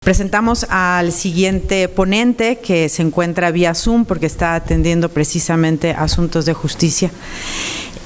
Presentamos al siguiente ponente que se encuentra vía Zoom porque está atendiendo precisamente asuntos de justicia.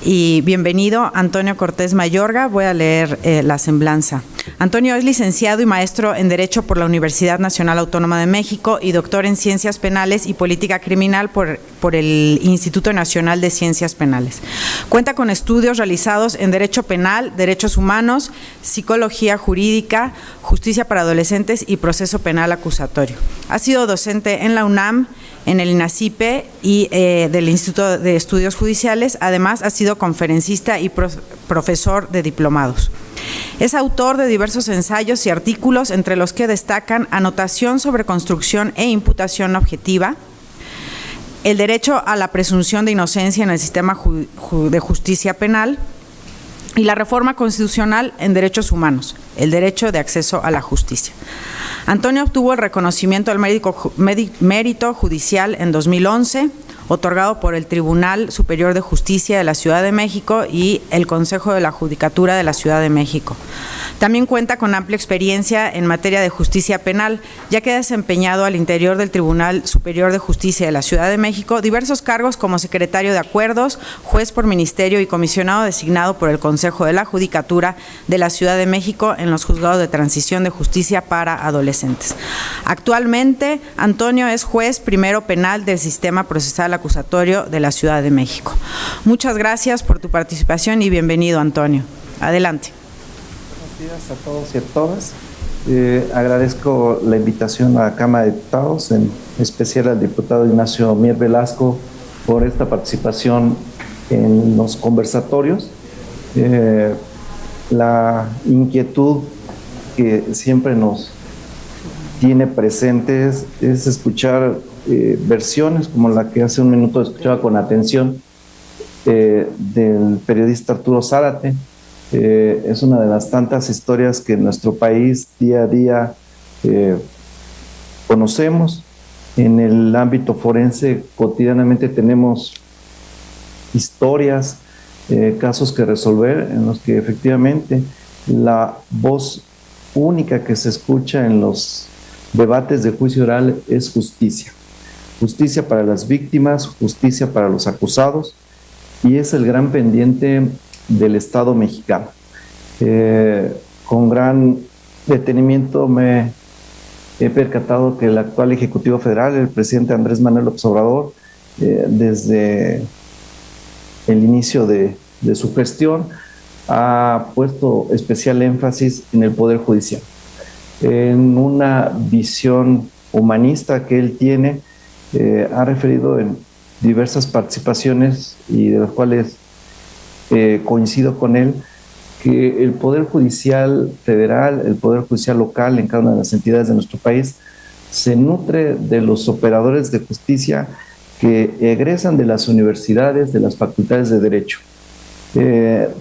Y bienvenido, Antonio Cortés Mayorga. Voy a leer la semblanza. Antonio es licenciado y maestro en Derecho por la Universidad Nacional Autónoma de México y doctor en Ciencias Penales y Política Criminal por el Instituto Nacional de Ciencias Penales. Cuenta con estudios realizados en Derecho Penal, Derechos Humanos, Psicología Jurídica, Justicia para Adolescentes y Proceso Penal Acusatorio. Ha sido docente en la UNAM, en el INACIPE y del Instituto de Estudios Judiciales. Además, ha sido conferencista y profesor de diplomados. Es autor de diversos ensayos y artículos, entre los que destacan Anotación sobre construcción e imputación objetiva, el derecho a la presunción de inocencia en el sistema de justicia penal y la reforma constitucional en derechos humanos, el derecho de acceso a la justicia. Antonio obtuvo el reconocimiento del mérito judicial en 2011, otorgado por el Tribunal Superior de Justicia de la Ciudad de México y el Consejo de la Judicatura de la Ciudad de México. También cuenta con amplia experiencia en materia de justicia penal, ya que ha desempeñado al interior del Tribunal Superior de Justicia de la Ciudad de México diversos cargos como secretario de acuerdos, juez por ministerio y comisionado designado por el Consejo de la Judicatura de la Ciudad de México en los juzgados de transición de justicia para adolescentes. Actualmente, Antonio es juez primero penal del Sistema Procesal Acusatorio de la Ciudad de México. Muchas gracias por tu participación y bienvenido, Antonio. Adelante. Buenos días a todos y a todas. Agradezco la invitación a la Cámara de Diputados, en especial al diputado Ignacio Mier Velasco, por esta participación en los conversatorios. La inquietud que siempre nos tiene presentes es escuchar versiones como la que hace un minuto escuchaba con atención del periodista Arturo Zárate. Es una de las tantas historias que en nuestro país día a día conocemos. En el ámbito forense cotidianamente tenemos historias, casos que resolver, en los que efectivamente la voz única que se escucha en los debates de juicio oral es justicia. Justicia para las víctimas, justicia para los acusados, y es el gran pendiente del Estado mexicano. Con gran detenimiento me he percatado que el actual Ejecutivo Federal, el presidente Andrés Manuel López Obrador, desde el inicio de su gestión, ha puesto especial énfasis en el Poder Judicial, en una visión humanista que él tiene. Ha referido en diversas participaciones y de las cuales coincido con él, que el Poder Judicial federal, el Poder Judicial local en cada una de las entidades de nuestro país se nutre de los operadores de justicia que egresan de las universidades, de las facultades de Derecho.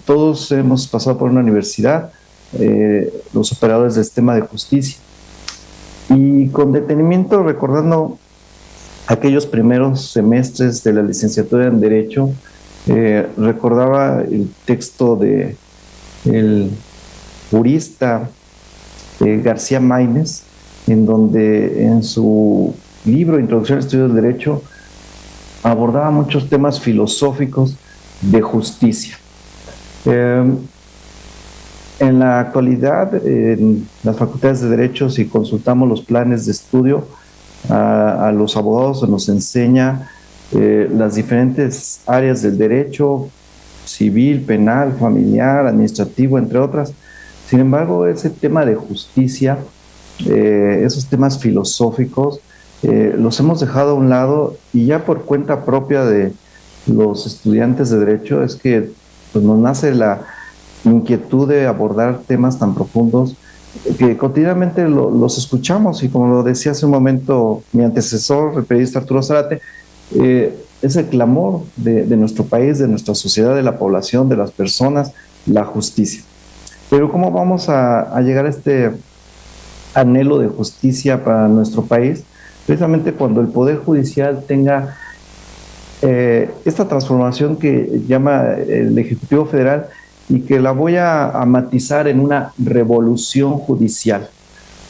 Todos hemos pasado por una universidad, los operadores del sistema de justicia, y con detenimiento recordando aquellos primeros semestres de la licenciatura en Derecho, recordaba el texto de el jurista García Maínez, en donde en su libro Introducción al Estudio del Derecho abordaba muchos temas filosóficos de justicia. En la actualidad, en las facultades de Derecho, si consultamos los planes de estudio, a los abogados se nos enseña las diferentes áreas del derecho, civil, penal, familiar, administrativo, entre otras. Sin embargo, ese tema de justicia, esos temas filosóficos, los hemos dejado a un lado, y ya por cuenta propia de los estudiantes de Derecho es que pues, nos nace la inquietud de abordar temas tan profundos que cotidianamente los escuchamos, y como lo decía hace un momento mi antecesor, el periodista Arturo Zárate, es el clamor de nuestro país, de nuestra sociedad, de la población, de las personas, la justicia. Pero ¿cómo vamos a llegar a este anhelo de justicia para nuestro país? Precisamente cuando el Poder Judicial tenga esta transformación que llama el Ejecutivo Federal, y que la voy a matizar en una revolución judicial.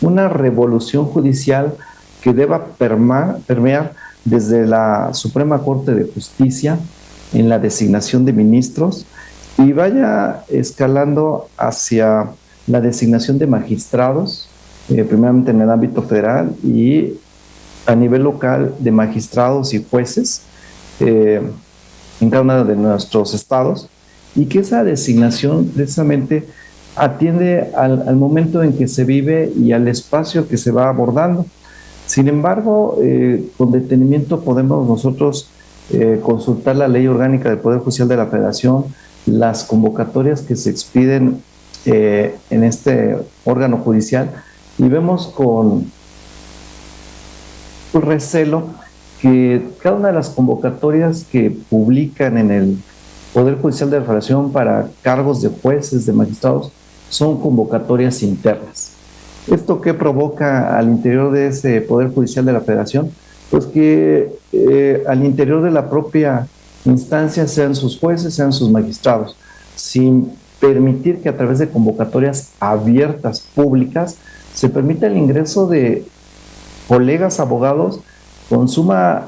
una revolución judicial que deba permear desde la Suprema Corte de Justicia en la designación de ministros y vaya escalando hacia la designación de magistrados, primeramente en el ámbito federal y a nivel local de magistrados y jueces en cada uno de nuestros estados, y que esa designación precisamente atiende al momento en que se vive y al espacio que se va abordando. Sin embargo, con detenimiento podemos nosotros consultar la Ley Orgánica del Poder Judicial de la Federación, las convocatorias que se expiden en este órgano judicial, y vemos con recelo que cada una de las convocatorias que publican en el Poder Judicial de la Federación para cargos de jueces, de magistrados, son convocatorias internas. ¿Esto qué provoca al interior de ese Poder Judicial de la Federación? Pues que al interior de la propia instancia sean sus jueces, sean sus magistrados, sin permitir que a través de convocatorias abiertas, públicas, se permita el ingreso de colegas abogados con suma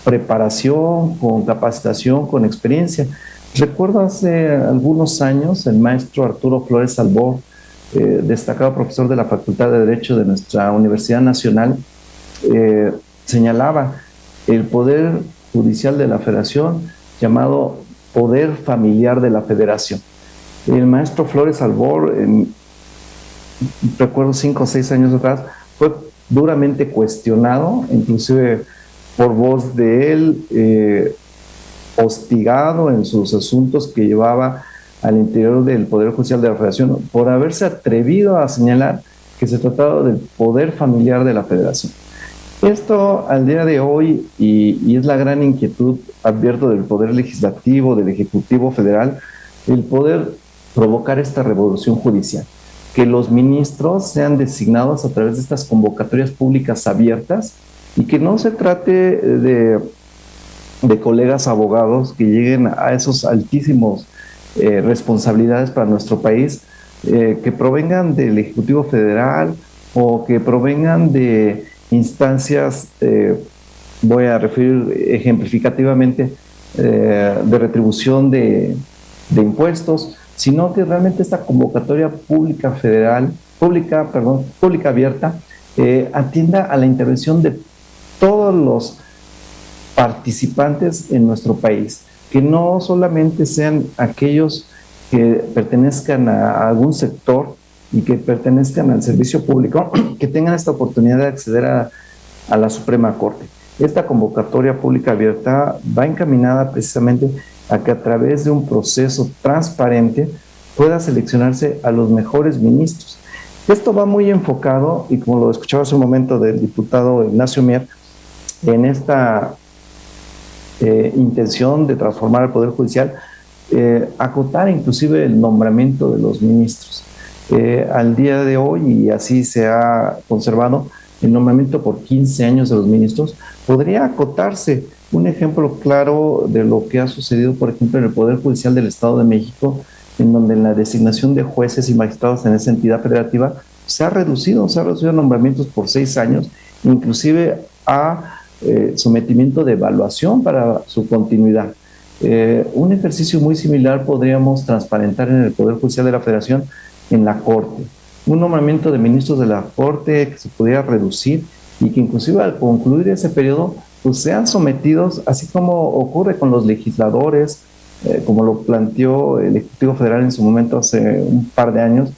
preparación, con capacitación, con experiencia. Recuerdo hace algunos años el maestro Arturo Flores Albor, destacado profesor de la Facultad de Derecho de nuestra Universidad Nacional, señalaba el Poder Judicial de la Federación llamado Poder Familiar de la Federación. El maestro Flores Albor, recuerdo 5 o 6 años atrás, fue duramente cuestionado, inclusive por voz de él, hostigado en sus asuntos que llevaba al interior del Poder Judicial de la Federación, por haberse atrevido a señalar que se trataba del poder familiar de la Federación. Esto al día de hoy, y es la gran inquietud, advierto, del Poder Legislativo, del Ejecutivo Federal, el poder provocar esta revolución judicial, que los ministros sean designados a través de estas convocatorias públicas abiertas, y que no se trate de colegas abogados que lleguen a esos altísimos responsabilidades para nuestro país, que provengan del Ejecutivo Federal o que provengan de instancias, voy a referir ejemplificativamente, de retribución de impuestos, sino que realmente esta convocatoria pública abierta, atienda a la intervención de todos los participantes en nuestro país, que no solamente sean aquellos que pertenezcan a algún sector y que pertenezcan al servicio público, que tengan esta oportunidad de acceder a la Suprema Corte. Esta convocatoria pública abierta va encaminada precisamente a que a través de un proceso transparente pueda seleccionarse a los mejores ministros. Esto va muy enfocado, y como lo escuchaba hace un momento del diputado Ignacio Mier, en esta intención de transformar el Poder Judicial, acotar inclusive el nombramiento de los ministros. Al día de hoy, y así se ha conservado, el nombramiento por 15 años de los ministros podría acotarse. Un ejemplo claro de lo que ha sucedido, por ejemplo, en el Poder Judicial del Estado de México, en donde la designación de jueces y magistrados en esa entidad federativa se ha reducido nombramientos por 6 años, inclusive a sometimiento de evaluación para su continuidad. Un ejercicio muy similar podríamos transparentar en el Poder Judicial de la Federación en la Corte. Un nombramiento de ministros de la Corte que se pudiera reducir y que inclusive al concluir ese periodo pues sean sometidos, así como ocurre con los legisladores, como lo planteó el Ejecutivo Federal en su momento hace un par de años,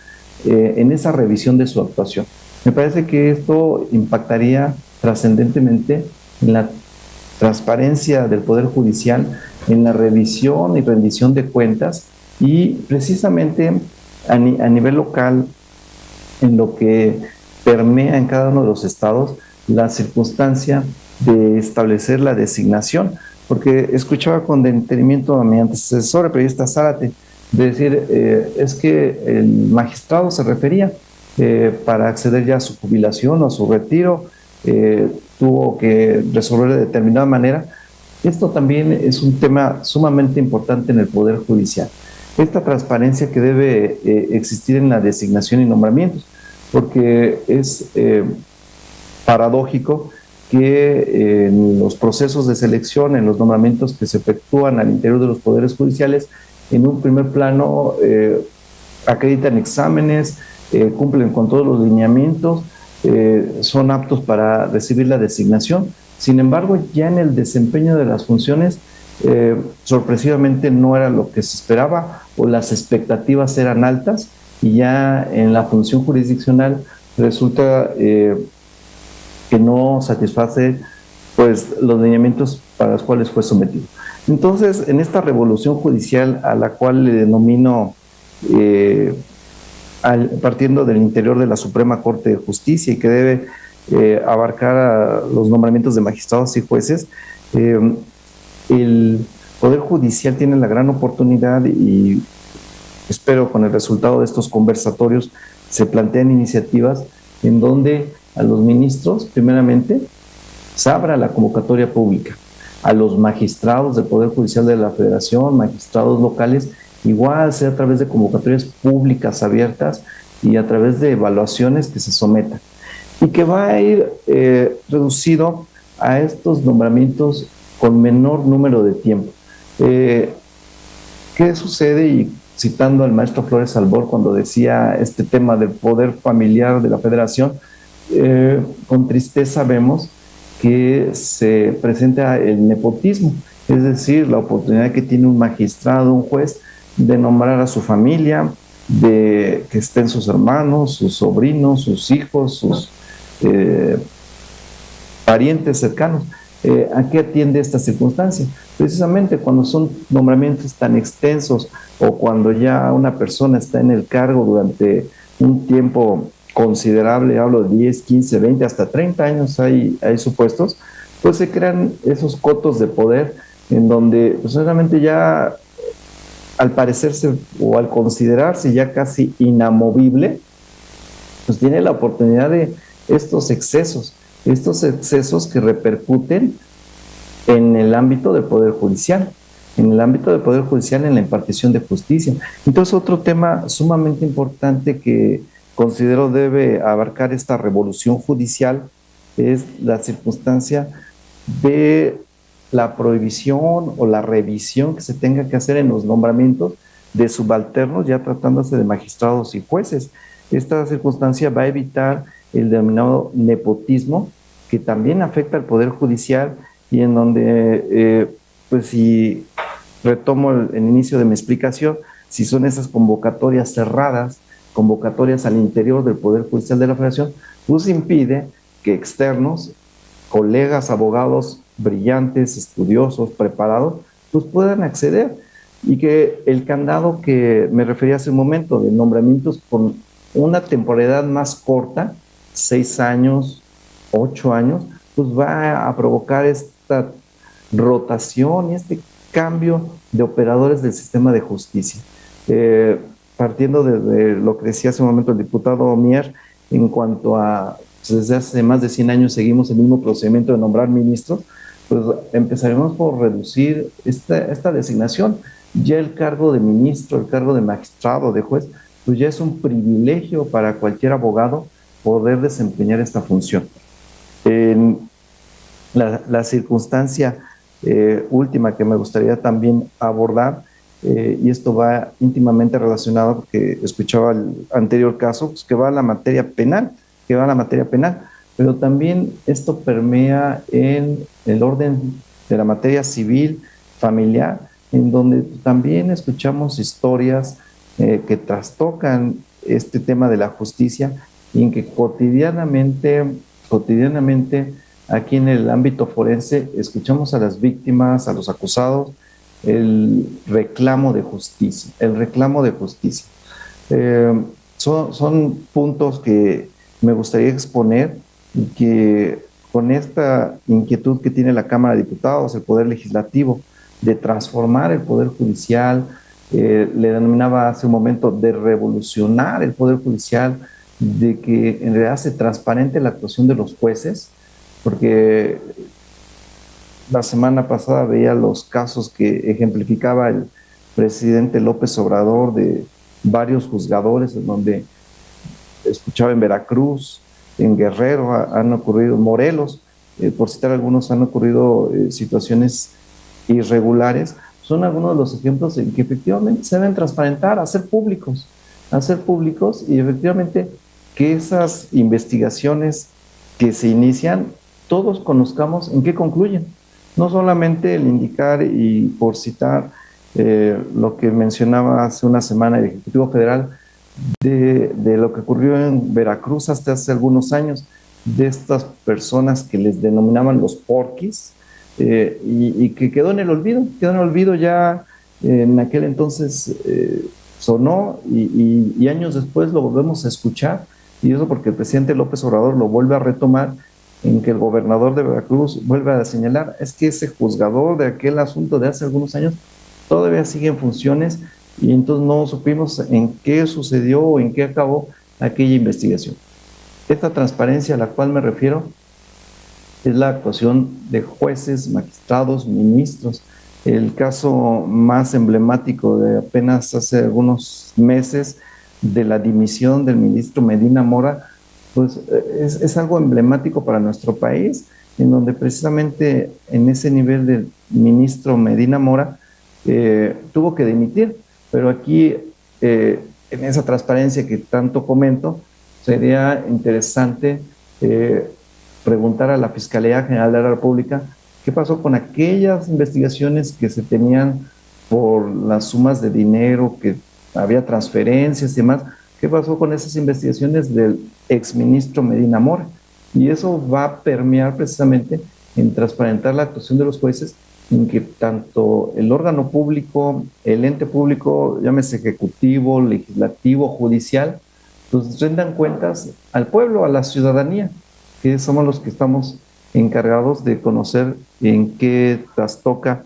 en esa revisión de su actuación. Me parece que esto impactaría trascendentemente en la transparencia del Poder Judicial, en la revisión y rendición de cuentas, y precisamente a nivel local, en lo que permea en cada uno de los estados la circunstancia de establecer la designación, porque escuchaba con detenimiento a mi antecesor, el periodista Zárate, de decir, es que el magistrado se refería para acceder ya a su jubilación o a su retiro, tuvo que resolver de determinada manera. Esto también es un tema sumamente importante en el Poder Judicial. Esta transparencia que debe existir en la designación y nombramientos, porque es paradójico que en los procesos de selección, en los nombramientos que se efectúan al interior de los poderes judiciales, en un primer plano acreditan exámenes, cumplen con todos los lineamientos, son aptos para recibir la designación. Sin embargo, ya en el desempeño de las funciones, sorpresivamente no era lo que se esperaba o las expectativas eran altas, y ya en la función jurisdiccional resulta que no satisface pues los lineamientos para los cuales fue sometido. Entonces, en esta revolución judicial a la cual le denomino partiendo del interior de la Suprema Corte de Justicia y que debe abarcar a los nombramientos de magistrados y jueces, el Poder Judicial tiene la gran oportunidad, y espero con el resultado de estos conversatorios se plantean iniciativas en donde a los ministros, primeramente, se abra la convocatoria pública, a los magistrados del Poder Judicial de la Federación, magistrados locales, igual sea a través de convocatorias públicas abiertas y a través de evaluaciones que se sometan, y que va a ir reducido a estos nombramientos con menor número de tiempo. ¿Qué sucede? Y citando al maestro Flores Albor cuando decía este tema del poder familiar de la Federación, con tristeza vemos que se presenta el nepotismo, es decir, la oportunidad que tiene un magistrado, un juez, de nombrar a su familia, de que estén sus hermanos, sus sobrinos, sus hijos, sus parientes cercanos. ¿A qué atiende esta circunstancia? Precisamente cuando son nombramientos tan extensos o cuando ya una persona está en el cargo durante un tiempo considerable, hablo de 10, 15, 20, hasta 30 años hay supuestos, pues se crean esos cotos de poder en donde pues realmente ya al parecerse o al considerarse ya casi inamovible, pues tiene la oportunidad de estos excesos que repercuten en el ámbito del Poder Judicial, en la impartición de justicia. Entonces, otro tema sumamente importante que considero debe abarcar esta revolución judicial es la circunstancia de la prohibición o la revisión que se tenga que hacer en los nombramientos de subalternos, ya tratándose de magistrados y jueces. Esta circunstancia va a evitar el denominado nepotismo, que también afecta al Poder Judicial, y en donde, pues si retomo el inicio de mi explicación, si son esas convocatorias cerradas, convocatorias al interior del Poder Judicial de la Federación, pues impide que externos, colegas, abogados brillantes, estudiosos, preparados, pues puedan acceder, y que el candado que me refería hace un momento de nombramientos con una temporalidad más corta, 6 años, 8 años, pues va a provocar esta rotación y este cambio de operadores del sistema de justicia. Partiendo de lo que decía hace un momento el diputado Mier, en cuanto a, pues desde hace más de 100 años seguimos el mismo procedimiento de nombrar ministros, pues empezaremos por reducir esta designación. Ya el cargo de ministro, el cargo de magistrado, de juez, pues ya es un privilegio para cualquier abogado poder desempeñar esta función. La circunstancia última que me gustaría también abordar, y esto va íntimamente relacionado, porque escuchaba el anterior caso, pues que va a la materia penal, pero también esto permea en el orden de la materia civil, familiar, en donde también escuchamos historias que trastocan este tema de la justicia, y en que cotidianamente aquí en el ámbito forense escuchamos a las víctimas, a los acusados, el reclamo de justicia. Son puntos que me gustaría exponer, y que con esta inquietud que tiene la Cámara de Diputados, el Poder Legislativo, de transformar el Poder Judicial, le denominaba hace un momento de revolucionar el Poder Judicial, de que en realidad se transparente la actuación de los jueces, porque la semana pasada veía los casos que ejemplificaba el presidente López Obrador de varios juzgadores, en donde escuchaba en Veracruz, en Guerrero, han ocurrido, Morelos, por citar algunos, han ocurrido situaciones irregulares. Son algunos de los ejemplos en que efectivamente se deben transparentar, hacer públicos y efectivamente que esas investigaciones que se inician, todos conozcamos en qué concluyen. No solamente el indicar, y por citar lo que mencionaba hace una semana el Ejecutivo Federal, de lo que ocurrió en Veracruz hasta hace algunos años, de estas personas que les denominaban los porquis, y que quedó en el olvido ya en aquel entonces sonó y años después lo volvemos a escuchar, y eso porque el presidente López Obrador lo vuelve a retomar, en que el gobernador de Veracruz vuelve a señalar, es que ese juzgador de aquel asunto de hace algunos años todavía sigue en funciones, y entonces no supimos en qué sucedió o en qué acabó aquella investigación. Esta transparencia a la cual me refiero es la actuación de jueces, magistrados, ministros. El caso más emblemático de apenas hace algunos meses de la dimisión del ministro Medina Mora, pues es algo emblemático para nuestro país, en donde precisamente en ese nivel del ministro Medina Mora tuvo que dimitir, pero aquí en esa transparencia que tanto comento, sería interesante preguntar a la Fiscalía General de la República qué pasó con aquellas investigaciones que se tenían por las sumas de dinero, que había transferencias y demás. ¿Qué pasó con esas investigaciones del exministro Medina Mora? Y eso va a permear precisamente en transparentar la actuación de los jueces, en que tanto el órgano público, el ente público, llámese ejecutivo, legislativo, judicial, pues rendan cuentas al pueblo, a la ciudadanía, que somos los que estamos encargados de conocer en qué trastoca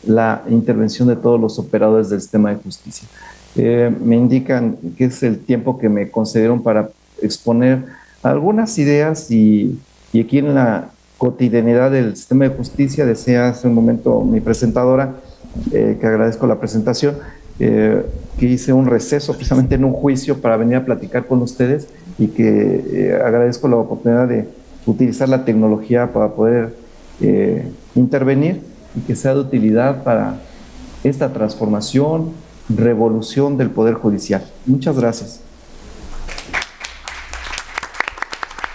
la intervención de todos los operadores del sistema de justicia. Me indican que es el tiempo que me concedieron para exponer algunas ideas, y aquí en la cotidianidad del sistema de justicia, decía hace un momento mi presentadora, que agradezco la presentación, que hice un receso precisamente en un juicio para venir a platicar con ustedes, y que agradezco la oportunidad de utilizar la tecnología para poder intervenir, y que sea de utilidad para esta transformación, revolución del Poder Judicial. Muchas gracias.